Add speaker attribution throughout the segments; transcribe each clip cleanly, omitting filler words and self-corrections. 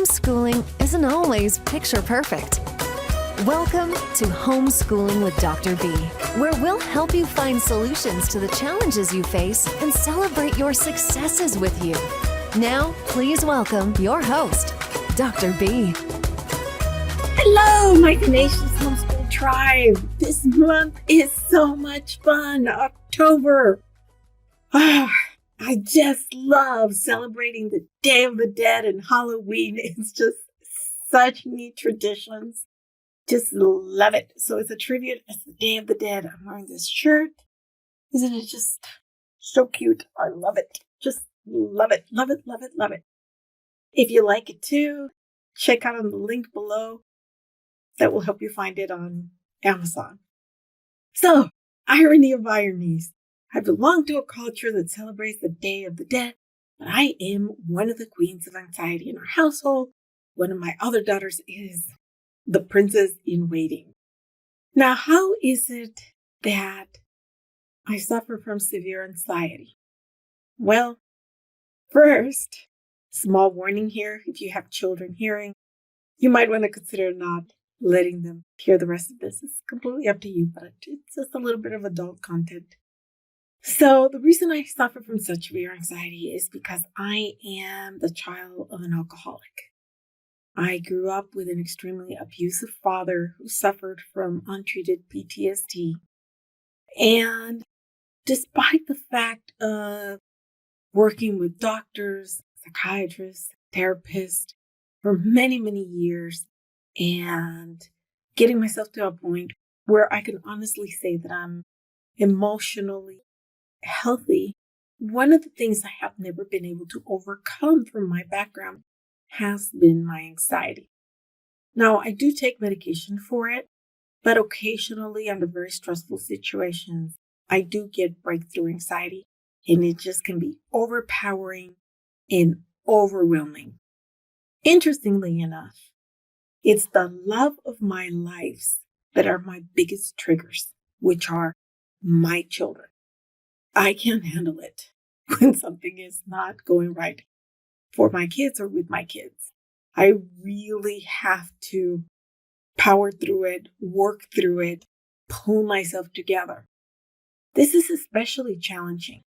Speaker 1: homeschooling isn't always picture perfect. Welcome to Homeschooling with Dr. B, where we'll help you find solutions to the challenges you face and celebrate your successes with you. Now, please welcome your host, Dr. B.
Speaker 2: Hello, my tenacious homeschool tribe. This month is so much fun. October. I just love celebrating the Day of the Dead and Halloween. It's just such neat traditions. Just love it. So it's a tribute. It's the Day of the Dead. I'm wearing this shirt. Isn't it just so cute? I love it. Just love it. Love it, love it, love it. If you like it too, check out on the link below. That will help you find it on Amazon. So, irony of ironies. I belong to a culture that celebrates the Day of the Dead, but I am one of the queens of anxiety in our household. One of my other daughters is the princess in waiting. Now, how is it that I suffer from severe anxiety? Well, first, small warning here, if you have children hearing, you might want to consider not letting them hear the rest of this. It's completely up to you, but it's just a little bit of adult content. So the reason I suffer from such severe anxiety is because I am the child of an alcoholic. I grew up with an extremely abusive father who suffered from untreated PTSD. And despite the fact of working with doctors, psychiatrists, therapists for many, many years, and getting myself to a point where I can honestly say that I'm emotionally healthy, one of the things I have never been able to overcome from my background has been my anxiety. Now, I do take medication for it, but occasionally under very stressful situations, I do get breakthrough anxiety, and it just can be overpowering and overwhelming. Interestingly enough, it's the love of my lives that are my biggest triggers, which are my children. I can't handle it when something is not going right for my kids or with my kids. I really have to power through it, work through it, pull myself together. This is especially challenging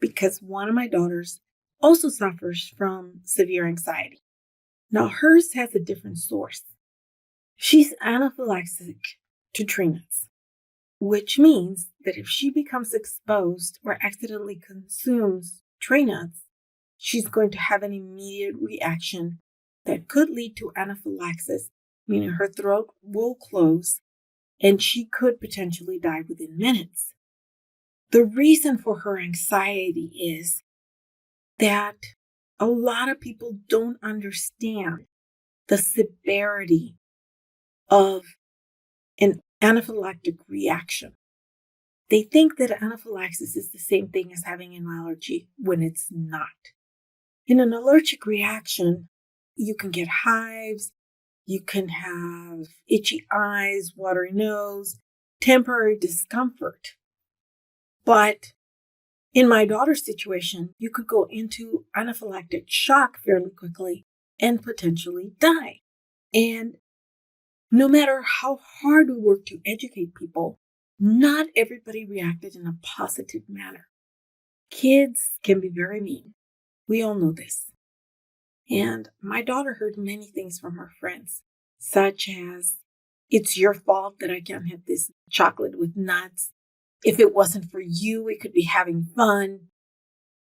Speaker 2: because one of my daughters also suffers from severe anxiety. Now, hers has a different source. She's anaphylaxis to tree nuts, which means that if she becomes exposed or accidentally consumes tree nuts, she's going to have an immediate reaction that could lead to anaphylaxis, meaning her throat will close and she could potentially die within minutes. The reason for her anxiety is that a lot of people don't understand the severity of an anaphylactic reaction. They think that anaphylaxis is the same thing as having an allergy when it's not. In an allergic reaction, you can get hives, you can have itchy eyes, watery nose, temporary discomfort. But in my daughter's situation, you could go into anaphylactic shock fairly quickly and potentially die. And no matter how hard we work to educate people, not everybody reacted in a positive manner. Kids can be very mean. We all know this. And my daughter heard many things from her friends, such as, "It's your fault that I can't have this chocolate with nuts. If it wasn't for you, we could be having fun.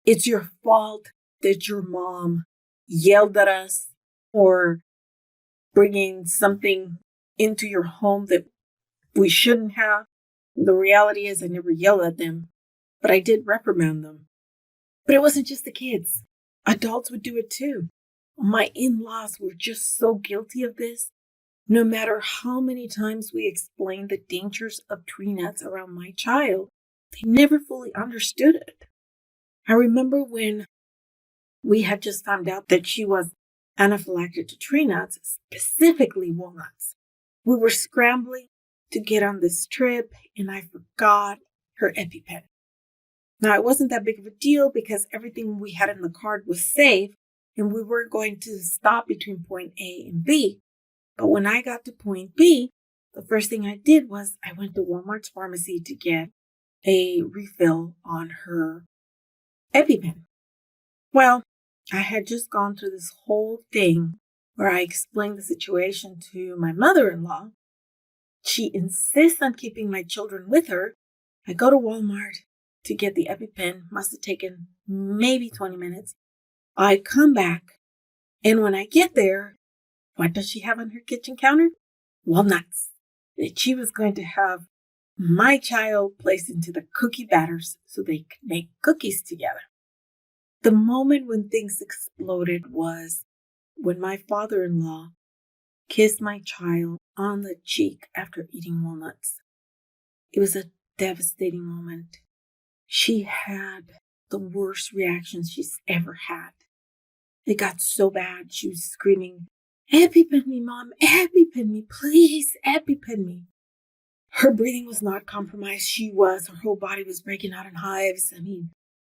Speaker 2: It's your fault that your mom yelled at us or bringing something into your home that we shouldn't have." The reality is I never yelled at them, but I did reprimand them. But it wasn't just the kids. Adults would do it too. My in-laws were just so guilty of this. No matter how many times we explained the dangers of tree nuts around my child, they never fully understood it. I remember when we had just found out that she was anaphylactic to tree nuts, specifically walnuts. We were scrambling to get on this trip, and I forgot her Epipen. Now, it wasn't that big of a deal because everything we had in the cart was safe, and we were going to stop between point A and B. But when I got to point B, the first thing I did was I went to Walmart's pharmacy to get a refill on her Epipen. Well, I had just gone through this whole thing where I explained the situation to my mother-in-law. She insists on keeping my children with her. I go to Walmart to get the Epipen. Must have taken maybe 20 minutes. I come back, and when I get there, what does she have on her kitchen counter? Walnuts. That she was going to have my child placed into the cookie batters so they could make cookies together. The moment when things exploded was when my father-in-law kissed my child on the cheek after eating walnuts. It was a devastating moment. She had the worst reaction she's ever had. It got so bad, she was screaming, "Epipen me, Mom, Epipen me, please, Epipen me." Her breathing was not compromised. Her whole body was breaking out in hives.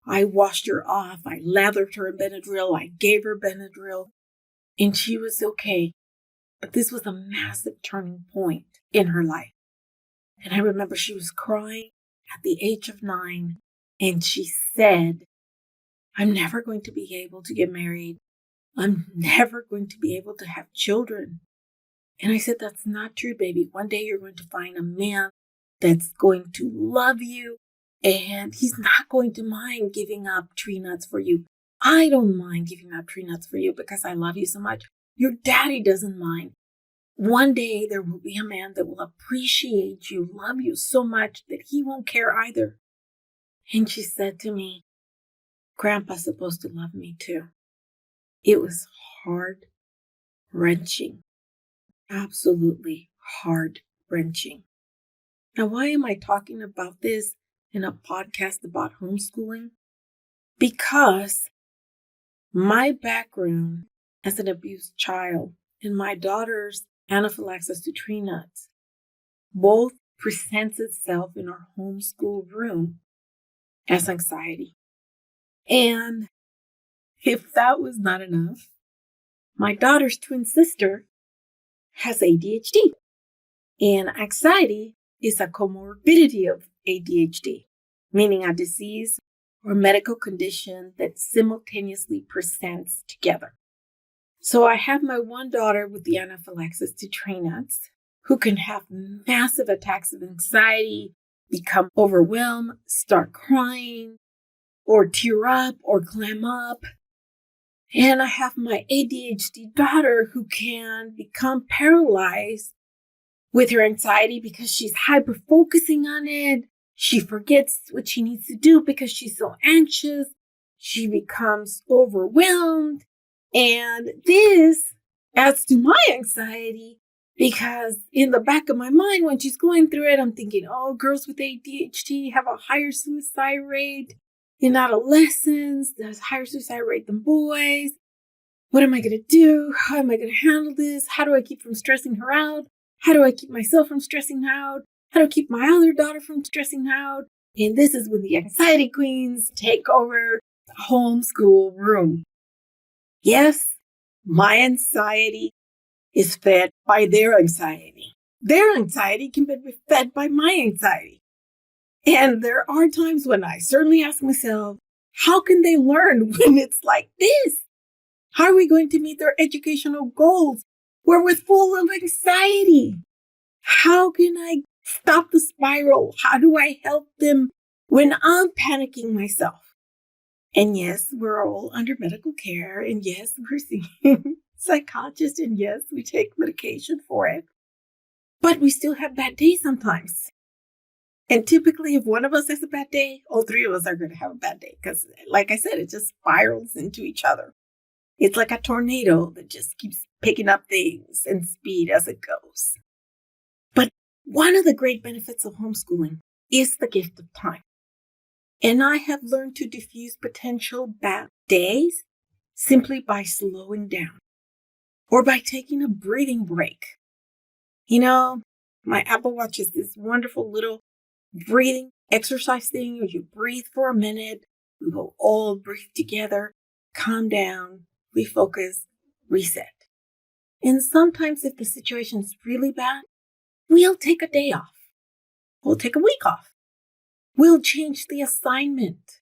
Speaker 2: I washed her off. I lathered her in Benadryl. I gave her Benadryl, and she was okay. But this was a massive turning point in her life. And I remember she was crying at the age of 9, and she said, "I'm never going to be able to get married. I'm never going to be able to have children." And I said, "That's not true, baby. One day you're going to find a man that's going to love you, and he's not going to mind giving up tree nuts for you. I don't mind giving up tree nuts for you because I love you so much. Your daddy doesn't mind. One day there will be a man that will appreciate you, love you so much that he won't care either." And she said to me, "Grandpa's supposed to love me too." It was heart-wrenching. Absolutely heart-wrenching. Now, why am I talking about this in a podcast about homeschooling? Because my background as an abused child and my daughter's anaphylaxis to tree nuts both presents itself in our homeschool room as anxiety. And if that was not enough, my daughter's twin sister has ADHD. And anxiety is a comorbidity of ADHD, meaning a disease or medical condition that simultaneously presents together. So I have my one daughter with the anaphylaxis to tree nuts who can have massive attacks of anxiety, become overwhelmed, start crying, or tear up or clam up. And I have my ADHD daughter who can become paralyzed with her anxiety because she's hyper-focusing on it. She forgets what she needs to do because she's so anxious. She becomes overwhelmed. And this adds to my anxiety because in the back of my mind, when she's going through it, I'm thinking, oh, girls with ADHD have a higher suicide rate in adolescence. There's a higher suicide rate than boys. What am I going to do? How am I going to handle this? How do I keep from stressing her out? How do I keep myself from stressing out? How do I keep my other daughter from stressing out? And this is when the anxiety queens take over the homeschool room. Yes, my anxiety is fed by their anxiety. Their anxiety can be fed by my anxiety. And there are times when I certainly ask myself, how can they learn when it's like this? How are we going to meet their educational goals where we're full of anxiety? How can I stop the spiral? How do I help them when I'm panicking myself? And yes, we're all under medical care. And yes, we're seeing psychologists. And yes, we take medication for it. But we still have bad days sometimes. And typically, if one of us has a bad day, all three of us are going to have a bad day. Because like I said, it just spirals into each other. It's like a tornado that just keeps picking up things and speed as it goes. But one of the great benefits of homeschooling is the gift of time. And I have learned to diffuse potential bad days simply by slowing down or by taking a breathing break. You know, my Apple Watch is this wonderful little breathing exercise thing where you breathe for a minute. We will all breathe together, calm down, we focus, reset. And sometimes if the situation is really bad, we'll take a day off. We'll take a week off. We'll change the assignment.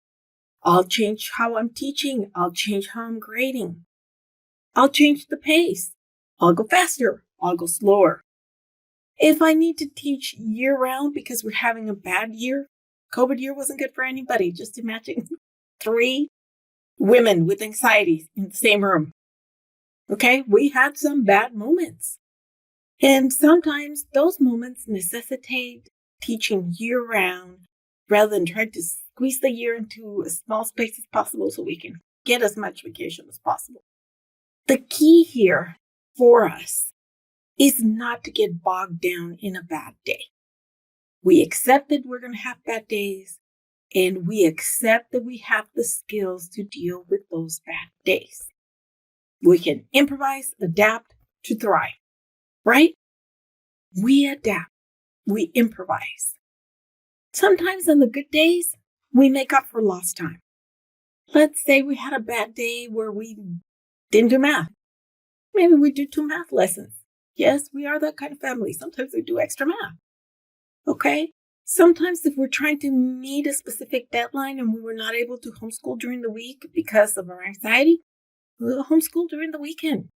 Speaker 2: I'll change how I'm teaching. I'll change how I'm grading. I'll change the pace. I'll go faster. I'll go slower. If I need to teach year round because we're having a bad year, COVID year wasn't good for anybody. Just imagine 3 women with anxiety in the same room. Okay, we had some bad moments. And sometimes those moments necessitate teaching year round rather than trying to squeeze the year into as small space as possible so we can get as much vacation as possible. The key here for us is not to get bogged down in a bad day. We accept that we're going to have bad days, and we accept that we have the skills to deal with those bad days. We can improvise, adapt to thrive, right? We adapt, we improvise. Sometimes on the good days, we make up for lost time. Let's say we had a bad day where we didn't do math. Maybe we do 2 math lessons. Yes, we are that kind of family. Sometimes we do extra math. Okay? Sometimes if we're trying to meet a specific deadline and we were not able to homeschool during the week because of our anxiety, we'll homeschool during the weekend.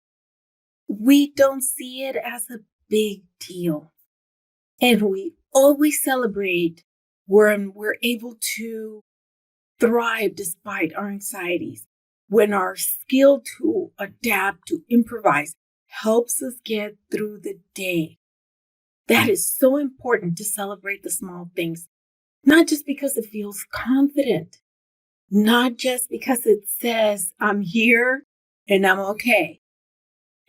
Speaker 2: We don't see it as a big deal. And we always celebrate when we're able to thrive despite our anxieties, when our skill to adapt, to improvise, helps us get through the day. That is so important to celebrate the small things, not just because it feels confident, not just because it says, I'm here and I'm okay,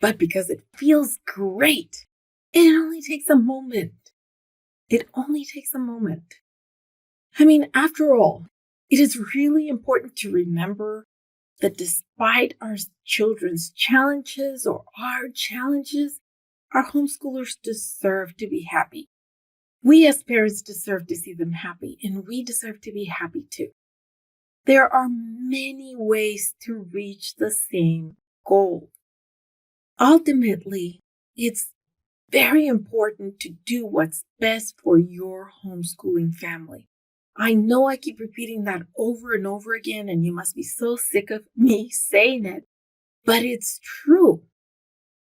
Speaker 2: but because it feels great. It only takes a moment. It only takes a moment. I mean, after all, it is really important to remember that despite our children's challenges or our challenges, our homeschoolers deserve to be happy. We as parents deserve to see them happy, and we deserve to be happy too. There are many ways to reach the same goal. Ultimately, it's very important to do what's best for your homeschooling family. I know I keep repeating that over and over again, and you must be so sick of me saying it, but it's true.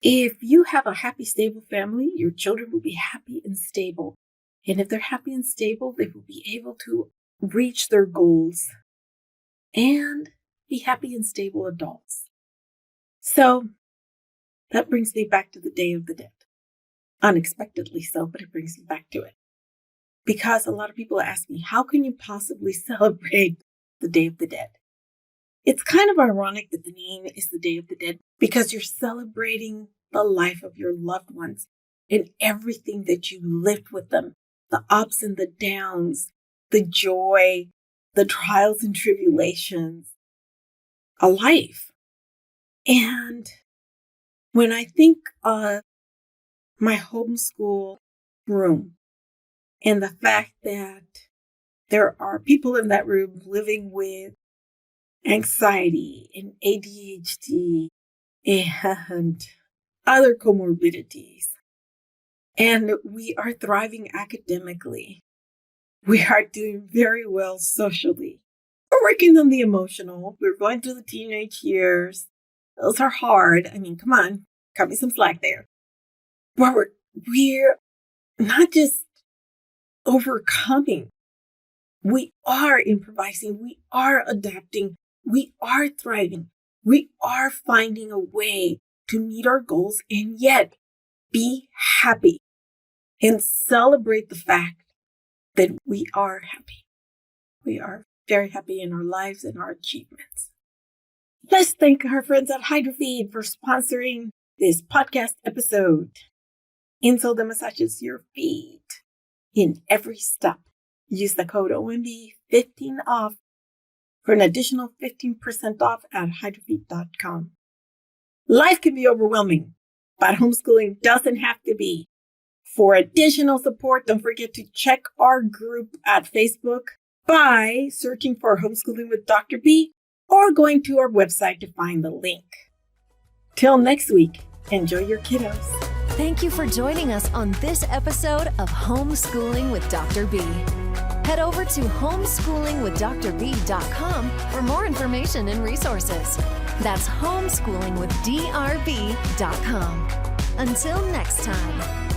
Speaker 2: If you have a happy, stable family, your children will be happy and stable. And if they're happy and stable, they will be able to reach their goals and be happy and stable adults. So that brings me back to the Day of the Dead. Unexpectedly so, but it brings me back to it. Because a lot of people ask me, how can you possibly celebrate the Day of the Dead? It's kind of ironic that the name is the Day of the Dead because you're celebrating the life of your loved ones and everything that you lived with them, the ups and the downs, the joy, the trials and tribulations, a life. And when I think of my homeschool room and the fact that there are people in that room living with anxiety and ADHD and other comorbidities, and we are thriving academically. We are doing very well socially. We're working on the emotional. We're going through the teenage years. Those are hard. I mean, come on, cut me some slack there. But we're not just overcoming. We are improvising. We are adapting. We are thriving. We are finding a way to meet our goals and yet be happy and celebrate the fact that we are happy. We are very happy in our lives and our achievements. Let's thank our friends at HydroFeed for sponsoring this podcast episode. Insole that massages your feet in every step. Use the code OMB15 off for an additional 15% off at hydrofeed.com. Life can be overwhelming, but homeschooling doesn't have to be. For additional support, don't forget to check our group at Facebook by searching for Homeschooling with Dr. B or going to our website to find the link. Till next week, enjoy your kiddos.
Speaker 1: Thank you for joining us on this episode of Homeschooling with Dr. B. Head over to homeschoolingwithdrb.com for more information and resources. That's homeschoolingwithdrb.com. Until next time.